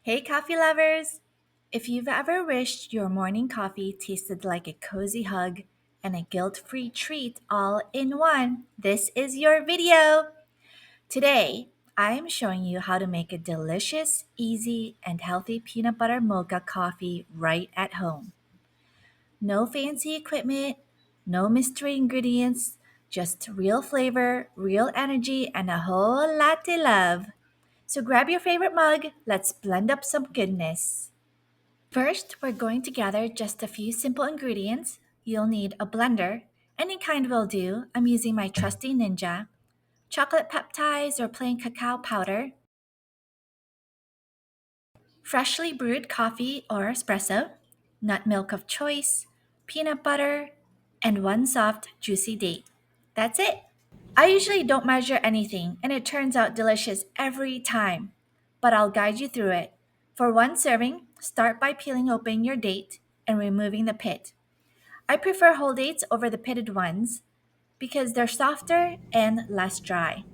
Hey, coffee lovers! If you've ever wished your morning coffee tasted like a cozy hug and a guilt free treat all in one, this is your video! Today, I am showing you how to make a delicious, easy, and healthy peanut butter mocha coffee right at home. No fancy equipment, no mystery ingredients, just real flavor, real energy, and a whole latte love. So grab your favorite mug, let's blend up some goodness. First, we're going to gather just a few simple ingredients. You'll need a blender, any kind will do. I'm using my trusty Ninja, chocolate peptides or plain cacao powder, freshly brewed coffee or espresso, nut milk of choice, peanut butter, and one soft, juicy date. That's it. I usually don't measure anything, and it turns out delicious every time. But I'll guide you through it. For one serving, start by peeling open your date and removing the pit. I prefer whole dates over the pitted ones because they're softer and less dry.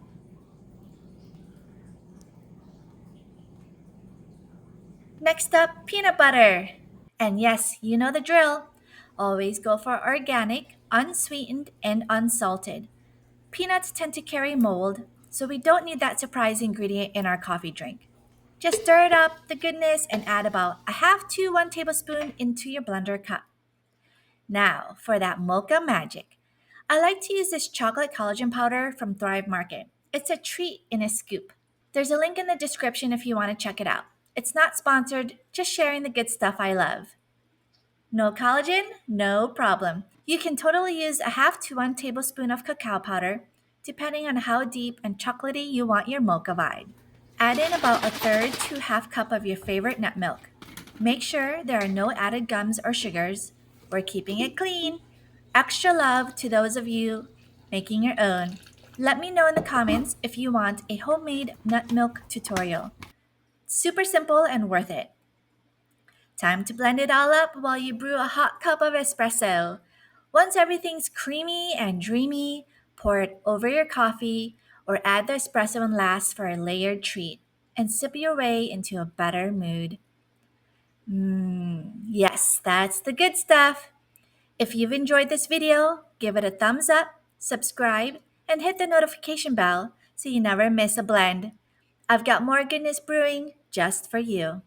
Next up, peanut butter. And yes, you know the drill. Always go for organic, unsweetened, and unsalted. Peanuts tend to carry mold, so we don't need that surprise ingredient in our coffee drink. Just stir it up, the goodness, and add about a half to 1 tablespoon into your blender cup. Now, for that mocha magic. I like to use this chocolate collagen powder from Thrive Market. It's a treat in a scoop. There's a link in the description if you want to check it out. It's not sponsored, just sharing the good stuff I love. No collagen? No problem. You can totally use a half to 1 tablespoon of cacao powder, depending on how deep and chocolatey you want your mocha vibe. Add in about a third to half cup of your favorite nut milk. Make sure there are no added gums or sugars. We're keeping it clean. Extra love to those of you making your own. Let me know in the comments if you want a homemade nut milk tutorial. Super simple and worth it. Time to blend it all up while you brew a hot cup of espresso. Once everything's creamy and dreamy, pour it over your coffee or add the espresso and last for a layered treat and sip your way into a better mood. Yes, that's the good stuff. If you've enjoyed this video, give it a thumbs up, subscribe, and hit the notification bell so you never miss a blend. I've got more goodness brewing just for you.